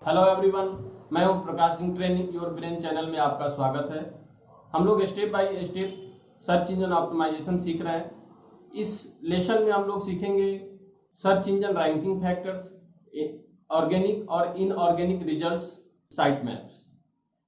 Hello everyone, मैं हूं Prakash Singh training your brain channel में आपका स्वागत है। हम लोग step by step search engine optimisation सीख रहे हैं। इस लेसन में हम लोग सीखेंगे search engine ranking factors, organic और इनऑर्गेनिक रिजल्ट्स, साइट मैप्स।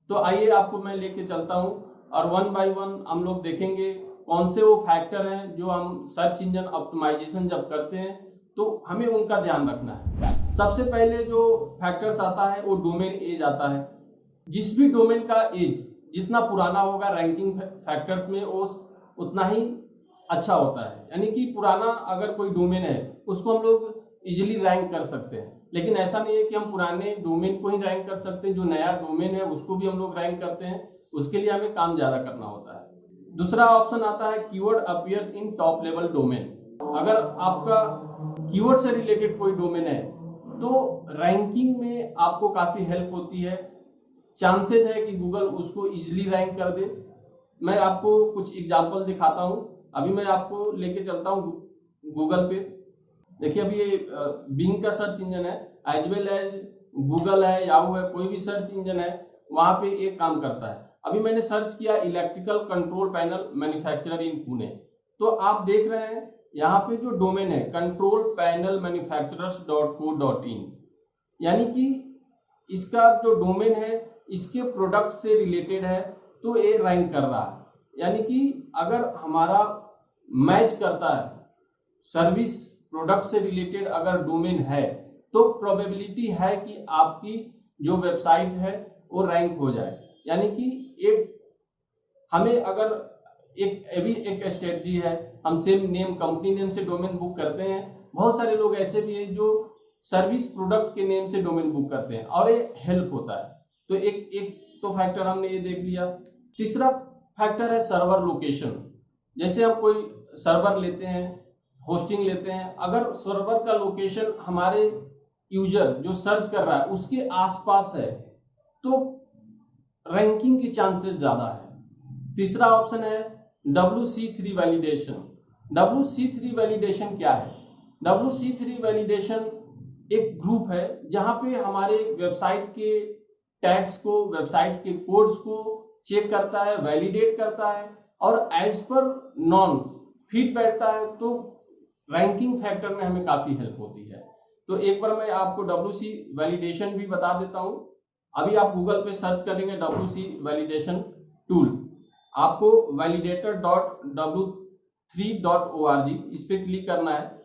तो आइए आपको मैं लेके चलता हूं और वन बाय वन हम लोग देखेंगे कौन से वो फैक्टर हैं जो हम सर्च इंजन ऑप्टिमाइजेशन जब करते हैं तो हमें उनका ध्यान रखना है। सबसे पहले जो फैक्टर्स आता है वो डोमेन एज आता है। जिस भी डोमेन का एज जितना पुराना होगा रैंकिंग फैक्टर्स में वो उतना ही अच्छा होता है। यानी कि पुराना अगर कोई डोमेन है उसको हम लोग इजीली रैंक कर सकते हैं, लेकिन ऐसा नहीं है कि हम पुराने डोमेन को ही रैंक कर सकते हैं। जो नया डोमेन है उसको भी हम लोग रैंक करते हैं, उसके लिए हमें काम ज्यादा करना होता है। दूसरा ऑप्शन आता है कीवर्ड अपीयर्स इन टॉप लेवल डोमेन। अगर आपका कीवर्ड से रिलेटेड कोई डोमेन है तो रैंकिंग में आपको काफी हेल्प होती है। चांसेस है कि गूगल उसको इजीली रैंक कर दे। मैं आपको कुछ एग्जांपल दिखाता हूं। अभी मैं आपको लेके चलता हूं गूगल पे। देखिए अभी ये बिंग का सर्च इंजन है, एज वेल एज गूगल है, याहू है, कोई भी सर्च इंजन है वहां पे एक काम करता है। अभी मैंने सर्च किया इलेक्ट्रिकल कंट्रोल पैनल मैन्युफैक्चरर इन पुणे, तो आप देख रहे हैं यहाँ पे जो डोमेन है कंट्रोल पैनल मैन्युफैक्चरर्स.co.in, यानी कि इसका जो डोमेन है इसके प्रोडक्ट से रिलेटेड है तो ये रैंक कर रहा है। यानी कि अगर हमारा मैच करता है सर्विस प्रोडक्ट से रिलेटेड अगर डोमेन है तो प्रोबेबिलिटी है कि आपकी जो वेबसाइट है वो रैंक हो जाए। यानी कि एक हमें अगर एक स्ट्रेटजी है, हम सेम नेम कंपनी नेम से डोमेन बुक करते हैं। बहुत सारे लोग ऐसे भी हैं जो सर्विस प्रोडक्ट के नेम से डोमेन बुक करते हैं और ये हेल्प होता है। तो एक तो फैक्टर हमने ये देख लिया। तीसरा फैक्टर है सर्वर लोकेशन। जैसे हम कोई सर्वर लेते हैं, होस्टिंग लेते हैं, अगर सर्वर का लोकेशन हमारे यूजर जो सर्च कर रहा है उसके आसपास है तो रैंकिंग के चांसेस ज्यादा है। तीसरा ऑप्शन है WC3 वैलिडेशन। WC3 वैलिडेशन क्या है? WC3 वैलिडेशन एक ग्रुप है जहां पे हमारे वेबसाइट के टैग्स को, वेबसाइट के कोड्स को चेक करता है, वैलिडेट करता है और एज पर नॉर्म्स फिट बैठता है, तो रैंकिंग फैक्टर में हमें काफी हेल्प होती है। तो एक बार मैं आपको WC वैलिडेशन भी बता देता हूं। अभी आप गूगल पे सर्च करेंगे WC वैलिडेशन टूल, आपको validator.w3.org इस पे क्लिक करना है।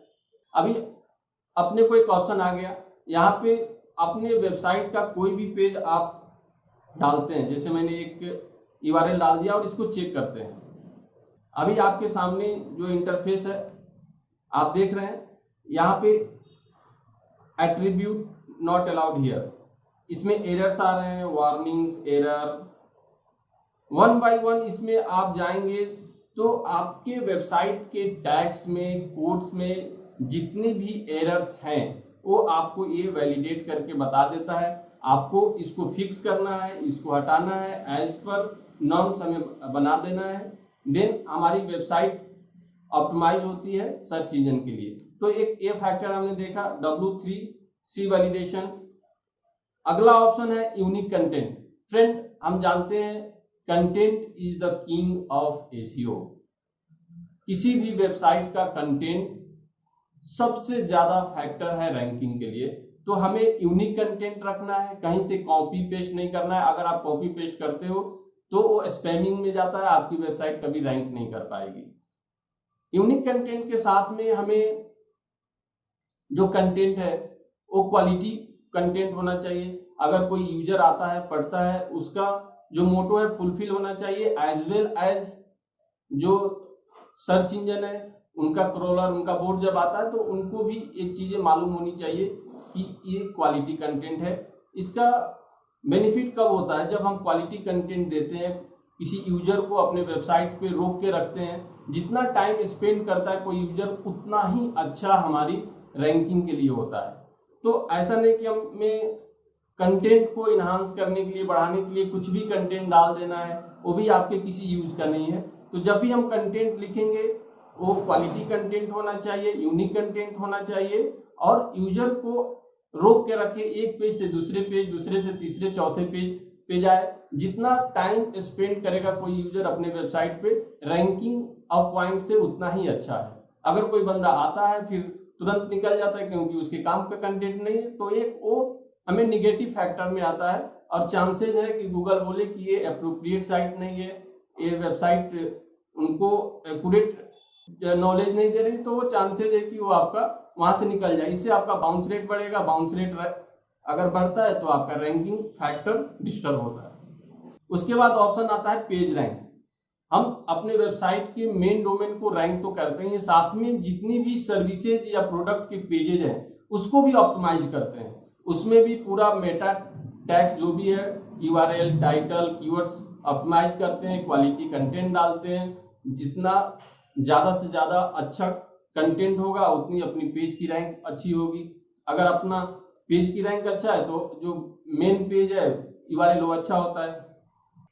अभी अपने को एक ऑप्शन आ गया, यहाँ पे अपने वेबसाइट का कोई भी पेज आप डालते हैं, जैसे मैंने एक URL डाल दिया और इसको चेक करते हैं। अभी आपके सामने जो इंटरफेस है आप देख रहे हैं, यहाँ पे एट्रीब्यूट नॉट अलाउड हियर, इसमें एरर्स आ रहे हैं, warnings, error. One by one इसमें आप जाएंगे तो आपके वेबसाइट के टैग्स में, कोड्स में जितनी भी एरर्स हैं वो आपको ये वैलिडेट करके बता देता है। आपको इसको फिक्स करना है, इसको हटाना है, एज पर नॉर्म्स हमें बना देना है। देन हमारी वेबसाइट ऑप्टिमाइज होती है सर्च इंजन के लिए। तो एक ये फैक्टर हमने देखा W3C वैलिडेशन। अगला ऑप्शन है यूनिक कंटेंट। फ्रेंड, हम जानते हैं content is the king of SEO। किसी भी वेबसाइट का कंटेंट सबसे ज्यादा फैक्टर है रैंकिंग के लिए। तो हमें यूनिक कंटेंट रखना है, कहीं से कॉपी पेस्ट नहीं करना है। अगर आप कॉपी पेस्ट करते हो तो वो स्पैमिंग में जाता है, आपकी वेबसाइट कभी रैंक नहीं कर पाएगी। यूनिक कंटेंट के साथ में हमें जो कंटेंट है वो क्वालिटी कंटेंट होना चाहिए। अगर कोई यूजर आता है, पढ़ता है, उसका जो मोटो है फुलफिल होना चाहिए, एज वेल एज जो सर्च इंजन है उनका क्रॉलर, उनका बोर्ड जब आता है तो उनको भी ये चीजें मालूम होनी चाहिए कि ये क्वालिटी कंटेंट है। इसका बेनिफिट कब होता है? जब हम क्वालिटी कंटेंट देते हैं, किसी यूजर को अपने वेबसाइट पे रोक के रखते हैं। जितना टाइम स्पेंड करता है कोई यूजर उतना ही अच्छा हमारी रैंकिंग के लिए होता है। तो ऐसा नहीं कि हमें कंटेंट को इनहांस करने के लिए, बढ़ाने के लिए कुछ भी कंटेंट डाल देना है, वो भी आपके किसी यूज का नहीं है। तो जब भी हम कंटेंट लिखेंगे वो क्वालिटी कंटेंट होना चाहिए, यूनिक कंटेंट होना चाहिए और यूजर को रोक के रखे, एक पेज से दूसरे पेज, दूसरे से तीसरे चौथे पेज पे जाए। जितना टाइम स्पेंड करेगा कोई यूजर अपने वेबसाइट पे, रैंकिंग अप पॉइंट से उतना ही अच्छा है। अगर कोई बंदा आता है फिर तुरंत निकल जाता है क्योंकि उसके काम का कंटेंट नहीं है, तो एक वो हमें निगेटिव फैक्टर में आता है और चांसेस है कि गूगल बोले कि ये अप्रोप्रिएट साइट नहीं है, ये वेबसाइट उनको एक्यूरेट नॉलेज नहीं दे रही, तो वो चांसेस है कि वो आपका वहां से निकल जाए। इससे आपका बाउंस रेट बढ़ेगा, बाउंस रेट अगर बढ़ता है तो आपका रैंकिंग फैक्टर डिस्टर्ब होता है। उसके बाद ऑप्शन आता है पेज रैंक। हम अपने वेबसाइट के मेन डोमेन को रैंक तो करते हैं, साथ में जितनी भी सर्विसेज या प्रोडक्ट के पेजेज हैं उसको भी ऑप्टिमाइज करते हैं। उसमें भी पूरा मेटा टैग्स जो भी है, यूआरएल, टाइटल, कीवर्ड्स ऑप्टिमाइज करते हैं, क्वालिटी कंटेंट डालते हैं। जितना ज्यादा से ज्यादा अच्छा कंटेंट होगा उतनी अपनी पेज की रैंक अच्छी होगी। अगर अपना पेज की रैंक अच्छा है तो जो मेन पेज है यूआरएल वो अच्छा होता है।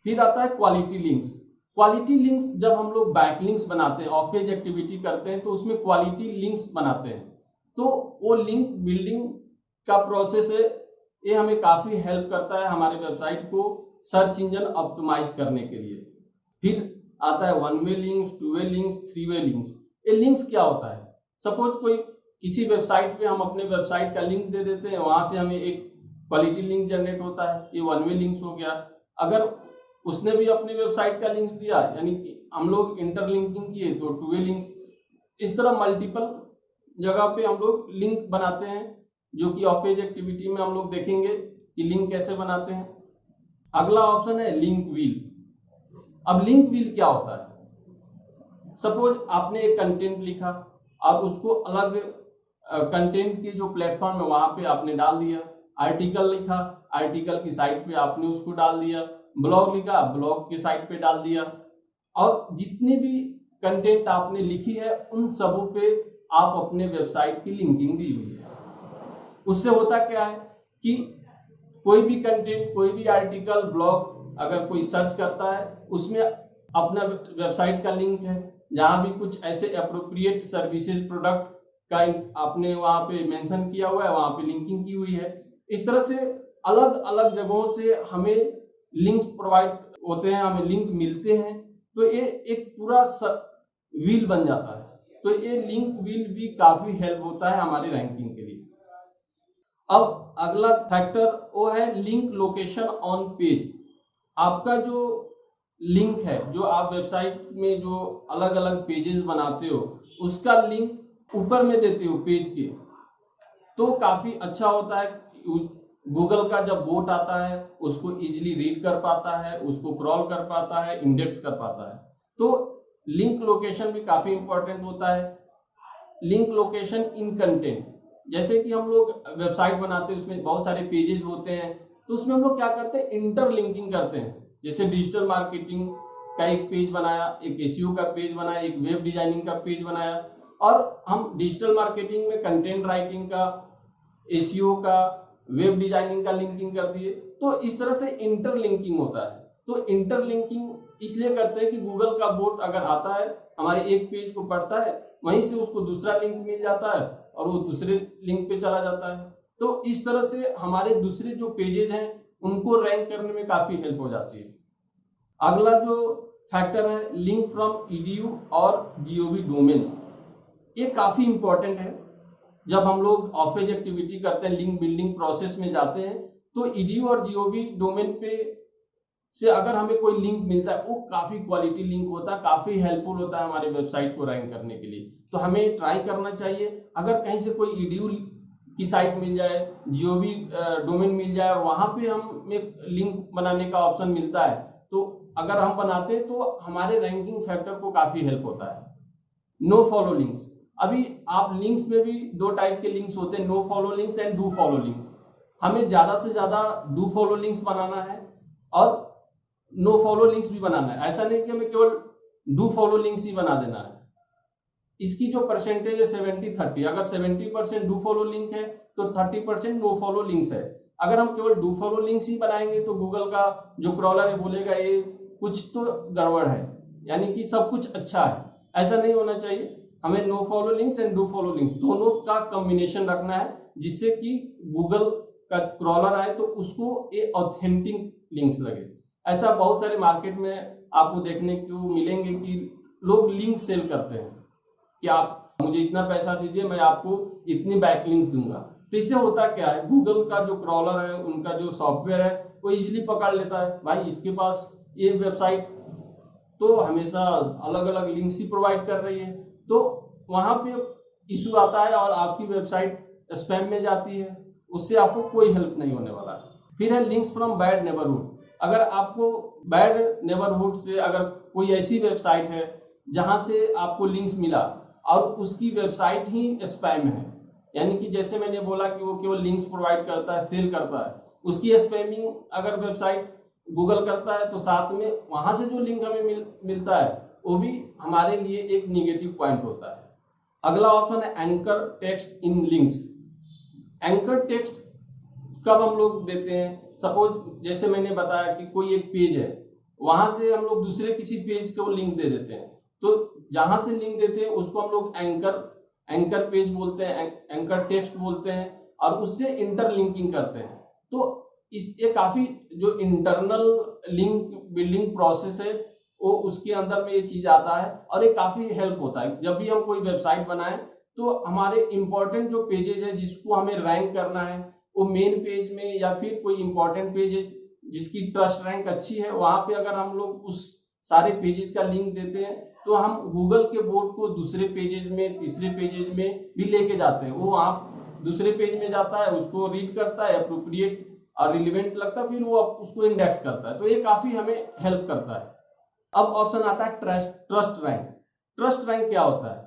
फिर आता है क्वालिटी लिंक्स। क्वालिटी लिंक्स जब हम लोग बैक लिंक्स बनाते हैं, ऑफ पेज एक्टिविटी करते हैं, तो उसमें क्वालिटी लिंक्स बनाते हैं। तो वो लिंक बिल्डिंग का प्रोसेस है, ये हमें काफी हेल्प करता है हमारे वेबसाइट को सर्च इंजन ऑप्टिमाइज करने के लिए। फिर आता है one way links, two way links, three way links. ये लिंक्स क्या होता है? सपोज कोई किसी वेबसाइट पे हम अपने वेबसाइट का लिंक दे देते हैं, वहां से हमें एक क्वालिटी लिंक जनरेट होता है, ये वन वे लिंक्स हो गया। अगर उसने भी अपनी वेबसाइट का लिंक्स दिया, यानी कि हम लोग इंटरलिंकिंग किए, तो टू वे लिंक्स। इस तरह मल्टीपल जगह पे हम लोग लिंक बनाते हैं, जो कि ऑफ पेज एक्टिविटी में हम लोग देखेंगे कि लिंक कैसे बनाते हैं। अगला ऑप्शन है लिंक व्हील। अब लिंक व्हील क्या होता है? सपोज आपने एक कंटेंट लिखा और उसको अलग कंटेंट के जो प्लेटफॉर्म है वहां पे आपने डाल दिया। आर्टिकल लिखा, आर्टिकल की साइट पे आपने उसको डाल दिया। ब्लॉग लिखा, ब्लॉग की साइट पे डाल दिया। और जितनी भी कंटेंट आपने लिखी है उन सबों पे आप अपने वेबसाइट की लिंकिंग दी हुई है। उससे होता क्या है कि कोई भी कंटेंट, कोई भी आर्टिकल, ब्लॉग अगर कोई सर्च करता है उसमें अपना वेबसाइट का लिंक है। जहां भी कुछ ऐसे अप्रोप्रिएट सर्विसेज, प्रोडक्ट का आपने वहां पे मेंशन किया हुआ है, वहां पे लिंकिंग की हुई है। इस तरह से अलग अलग जगहों से हमें लिंक प्रोवाइड होते हैं, हमें लिंक मिलते हैं, तो ये एक पूरा व्हील बन जाता है। तो ये लिंक व्हील भी काफी हेल्प होता है हमारी रैंकिंग के लिए। अब अगला फैक्टर वो है लिंक लोकेशन ऑन पेज। आपका जो लिंक है, जो आप वेबसाइट में जो अलग अलग पेजेस बनाते हो, उसका लिंक ऊपर में देते हो पेज के, तो काफी अच्छा होता है। गूगल का जब बोट आता है उसको इजीली रीड कर पाता है, उसको क्रॉल कर पाता है, इंडेक्स कर पाता है। तो लिंक लोकेशन भी काफी इंपॉर्टेंट होता है। लिंक लोकेशन इन कंटेंट, जैसे कि हम लोग वेबसाइट बनाते हैं, उसमें बहुत सारे पेजेस होते हैं, तो उसमें हम लोग क्या करते हैं, इंटरलिंकिंग करते हैं। जैसे डिजिटल मार्केटिंग का एक पेज बनाया, एक एसईओ का पेज बनाया, एक वेब डिजाइनिंग का पेज बनाया, और हम डिजिटल मार्केटिंग में कंटेंट राइटिंग का, एसईओ का, वेब डिजाइनिंग का लिंकिंग कर दिए। तो इस तरह से इंटरलिंकिंग होता है। तो इंटरलिंकिंग इसलिए करते हैं कि गूगल का बोट अगर आता है, हमारे एक पेज को पढ़ता है, वहीं से उसको दूसरा लिंक मिल जाता है और वो दूसरे लिंक पे चला जाता है। तो इस तरह से हमारे दूसरे जो पेजेस हैं उनको रैंक करने में काफी हेल्प हो जाती है। अगला जो फैक्टर है लिंक फ्रॉम ईडीयू और जीओवी डोमेन्स, ये काफी इंपॉर्टेंट है। जब हम लोग ऑफ पेज एक्टिविटी करते हैं, लिंक बिल्डिंग प्रोसेस में जाते हैं, तो ईडीयू और जीओवी डोमेन पे से अगर हमें कोई लिंक मिलता है, वो काफी क्वालिटी लिंक होता है, काफी हेल्पफुल होता है हमारे वेबसाइट को रैंक करने के लिए। तो हमें ट्राई करना चाहिए। अगर कहीं से कोई ईडीयू की साइट मिल जाए, जीओवी डोमेन मिल जाए और वहां पे हमें लिंक बनाने का ऑप्शन मिलता है, तो अगर हम बनाते हैं तो हमारे रैंकिंग फैक्टर को काफी हेल्प होता है। No follow links. अभी आप लिंक्स में भी दो टाइप के लिंक्स होते हैं, no follow links and do follow links. हमें ज्यादा से ज्यादा डू फॉलो लिंक्स बनाना है और नो फॉलो लिंक्स भी बनाना है। ऐसा नहीं कि हमें केवल डू फॉलो लिंक्स ही बना देना है। इसकी जो परसेंटेज है 70-30, अगर 70% डू फॉलो लिंक है तो 30% नो फॉलो लिंक्स है। अगर हम केवल डू फॉलो लिंक्स ही बनाएंगे तो गूगल का जो क्रॉलर है बोलेगा ये कुछ तो गड़बड़ है, यानी कि सब कुछ अच्छा है। ऐसा नहीं होना चाहिए। हमें no follow links and do follow links दोनों का कॉम्बिनेशन रखना है, जिससे कि गूगल का क्रॉलर आए तो उसको ये ऑथेंटिक लिंक्स लगे। ऐसा बहुत सारे मार्केट में आपको देखने को मिलेंगे कि लोग लिंक सेल करते हैं कि आप मुझे इतना पैसा दीजिए, मैं आपको इतनी बैकलिंक्स दूंगा। तो इससे होता क्या है, गूगल का जो क्रॉलर है, उनका जो सॉफ्टवेयर है, वो इजीली पकड़ लेता है, भाई इसके पास ये वेबसाइट तो हमेशा अलग अलग लिंक्स ही प्रोवाइड कर रही है, तो वहां पे इशू आता है और आपकी वेबसाइट स्पैम में जाती है, उससे आपको कोई हेल्प नहीं होने वाला है। फिर है लिंक्स फ्रॉम बैड नेबरहुड। अगर आपको बैड नेबरहुड से अगर कोई ऐसी वेबसाइट है जहां से आपको लिंक्स मिला और उसकी वेबसाइट ही स्पैम है, यानी कि जैसे मैंने बोला कि वो केवल लिंक्स प्रोवाइड करता है, सेल करता है, उसकी स्पैमिंग अगर वेबसाइट गूगल करता है तो साथ में वहां से जो लिंक हमें मिलता है वो भी हमारे लिए एक निगेटिव पॉइंट होता है। अगला ऑप्शन है anchor text in links. Anchor text कब हम लोग देते हैं, सपोज जैसे मैंने बताया कि कोई एक पेज है, वहां से हम लोग दूसरे किसी पेज को लिंक दे देते हैं, तो जहां से लिंक देते हैं उसको हम लोग एंकर पेज बोलते हैं, एंकर टेक्स्ट बोलते हैं, और उससे इंटरलिंकिंग करते हैं। तो ये काफी जो इंटरनल लिंक बिल्डिंग प्रोसेस है वो उसके अंदर में ये चीज आता है, और ये काफी हेल्प होता है। जब भी हम कोई वेबसाइट बनाएं तो हमारे इंपॉर्टेंट जो पेजेस है जिसको हमें रैंक करना है, वो मेन पेज में या फिर कोई इंपॉर्टेंट पेज है जिसकी ट्रस्ट रैंक अच्छी है, वहां पे अगर हम लोग उस सारे पेजेस का लिंक देते हैं तो हम गूगल के बोर्ड को दूसरे पेजेस में, तीसरे पेजेस में भी लेके जाते हैं। वो वहां दूसरे पेज में जाता है, उसको रीड करता है, अप्रोप्रिएट और रिलेवेंट लगता है, फिर वो उसको इंडेक्स करता है, तो ये काफी हमें हेल्प करता है। अब ऑप्शन आता है ट्रस्ट रैंक। ट्रस्ट रैंक क्या होता है,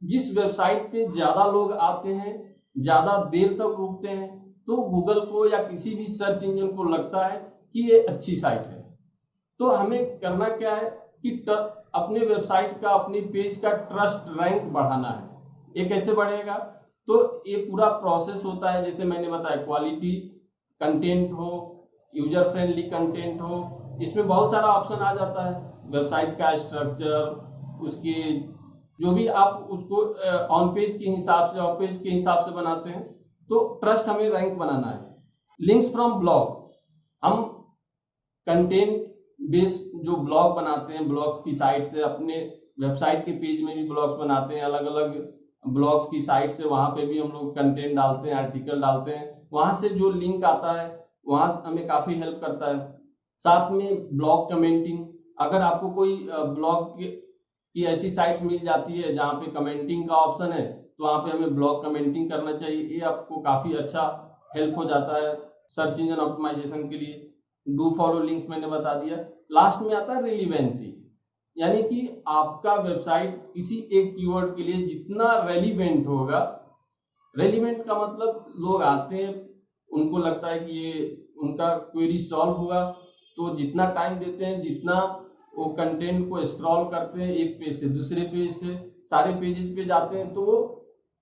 जिस वेबसाइट पे ज्यादा लोग आते हैं, ज्यादा देर तक रुकते हैं, तो गूगल को या किसी भी सर्च इंजन को लगता है कि ये अच्छी साइट है। तो हमें करना क्या है कि अपने वेबसाइट का, अपनी पेज का ट्रस्ट रैंक बढ़ाना है। ये कैसे बढ़ेगा, तो ये पूरा प्रोसेस होता है, जैसे मैंने बताया, क्वालिटी कंटेंट हो, यूजर फ्रेंडली कंटेंट हो, इसमें बहुत सारा ऑप्शन आ जाता है। वेबसाइट का स्ट्रक्चर, उसके जो भी आप उसको ऑन पेज के हिसाब से, ऑफ पेज के हिसाब से बनाते हैं, तो ट्रस्ट हमें रैंक बनाना है। लिंक्स फ्रॉम ब्लॉग, हम कंटेंट बेस्ड जो ब्लॉग बनाते हैं, ब्लॉग्स की साइट से, अपने वेबसाइट के पेज में भी ब्लॉग्स बनाते हैं, अलग अलग ब्लॉग्स की साइट से, वहां पे भी हम लोग कंटेंट डालते हैं, आर्टिकल डालते हैं, वहां से जो लिंक आता है वहां हमें काफी हेल्प करता है। साथ में ब्लॉग कमेंटिंग, अगर आपको कोई ब्लॉग की ऐसी साइट्स मिल जाती है जहाँ पे कमेंटिंग का ऑप्शन है, तो वहाँ पे हमें ब्लॉग कमेंटिंग करना चाहिए, ये आपको काफी अच्छा हेल्प हो जाता है सर्च इंजन ऑप्टिमाइजेशन के लिए। डू फॉलो लिंक्स मैंने बता दिया। लास्ट में आता है रिलीवेंसी, यानी कि आपका वेबसाइट किसी एक कीवर्ड के लिए जितना रेलिवेंट होगा, रेलिवेंट का मतलब लोग आते हैं, उनको लगता है कि ये उनका क्वेरी सॉल्व होगा, तो जितना टाइम देते हैं, जितना वो कंटेंट को स्क्रॉल करते हैं, एक पेज से दूसरे पेज से सारे पेजेस पे जाते हैं, तो वो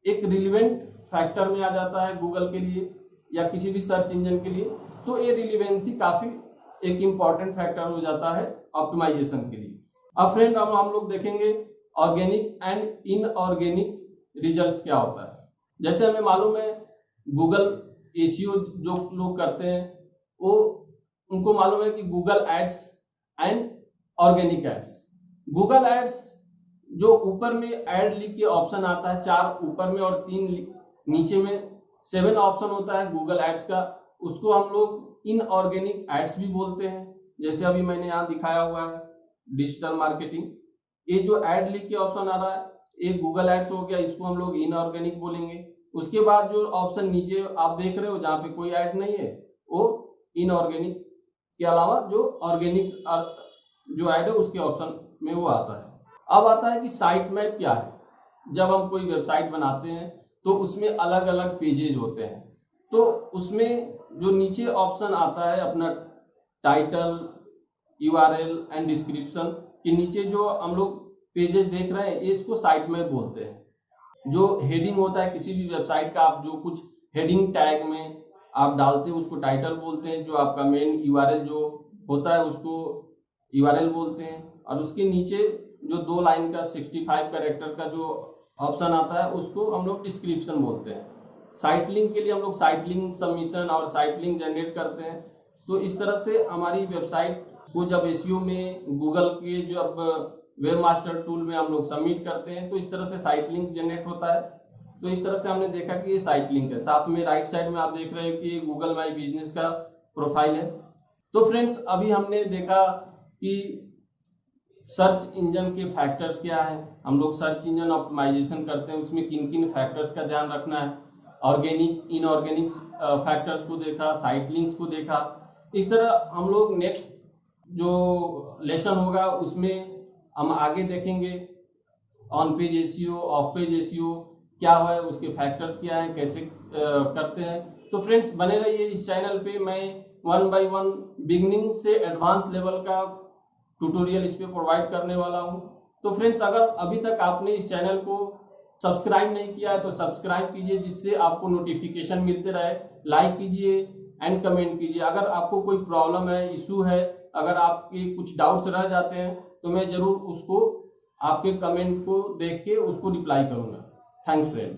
एक रिलेवेंट फैक्टर में आ जाता है गूगल के लिए या किसी भी सर्च इंजन के लिए। तो ये रिलेवेंसी काफी एक इंपॉर्टेंट फैक्टर हो जाता है ऑप्टिमाइजेशन के लिए। अब फ्रेंड, अब हम लोग देखेंगे ऑर्गेनिक एंड इनऑर्गेनिक रिजल्ट्स क्या होता है। जैसे हमें मालूम है गूगल एसईओ जो लोग करते हैं, वो उनको मालूम है कि Google ads and organic ads. Google ads जो ऊपर में एड लिख के ऑप्शन आता है, 4 ऊपर में और 3 नीचे में, 7 ऑप्शन होता है गूगल एड्स का, उसको हम लोग इनऑर्गेनिक एड्स भी बोलते हैं। जैसे अभी मैंने यहाँ दिखाया हुआ है डिजिटल मार्केटिंग, ये जो एड लिख के ऑप्शन आ रहा है ये गूगल एड्स हो गया, इसको हम लोग इनऑर्गेनिक बोलेंगे। उसके बाद जो ऑप्शन नीचे आप देख रहे हो जहाँ पे कोई ऐड नहीं है, वो इनऑर्गेनिक के अलावा जो ऑर्गेनिक्स जो ऐड है उसके ऑप्शन में वो आता है। अब आता है कि साइट मैप क्या है। जब हम कोई वेबसाइट बनाते हैं तो उसमें अलग अलग पेजेज होते हैं, तो उसमें जो नीचे ऑप्शन आता है अपना टाइटल, यूआरएल एंड डिस्क्रिप्शन के नीचे जो हम लोग पेजेस देख रहे हैं, इसको साइट मैप बोलते हैं। जो हेडिंग होता है किसी भी वेबसाइट का, आप जो कुछ हेडिंग टैग में आप डालते हैं उसको टाइटल बोलते हैं, जो आपका मेन यूआरएल जो होता है उसको यूआरएल बोलते हैं, और उसके नीचे जो 2 लाइन का 65 कैरेक्टर का जो ऑप्शन आता है उसको हम लोग डिस्क्रिप्शन बोलते हैं। साइट लिंक के लिए हम लोग साइट लिंक सबमिशन और साइट लिंक जनरेट करते हैं। तो इस तरह से हमारी वेबसाइट को जब एसईओ में गूगल के जब वेब मास्टर टूल में हम लोग सबमिट करते हैं तो इस तरह से साइट लिंक जनरेट होता है। तो इस तरह से हमने देखा कि ये साइट लिंक है। साथ में राइट साइड में आप देख रहे हो कि गूगल माई बिजनेस का प्रोफाइल है। तो फ्रेंड्स अभी हमने देखा कि सर्च इंजन के फैक्टर्स क्या है। हम लोग सर्च इंजन ऑप्टिमाइजेशन करते हैं, उसमें किन किन फैक्टर्स का ध्यान रखना है। ऑर्गेनिक इनऑर्गेनिक फैक्टर्स को देखा, साइट लिंक्स को देखा। इस तरह हम लोग नेक्स्ट जो लेसन होगा उसमें हम आगे देखेंगे on page SEO, of page SEO क्या है, उसके फैक्टर्स क्या है, कैसे करते हैं। तो फ्रेंड्स बने रहिए इस चैनल पे। मैं 1 बाय 1 बिगिनिंग से एडवांस लेवल का ट्यूटोरियल इस पे प्रोवाइड करने वाला हूं। तो फ्रेंड्स अगर अभी तक आपने इस चैनल को सब्सक्राइब नहीं किया है तो सब्सक्राइब कीजिए, जिससे आपको नोटिफिकेशन मिलते रहे। लाइक कीजिए एंड कमेंट कीजिए। अगर आपको कोई प्रॉब्लम है, इशू है, अगर आपके कुछ डाउट्स रह जाते हैं तो मैं जरूर उसको आपके कमेंट को देख के उसको रिप्लाई करूंगा। Thanks friend.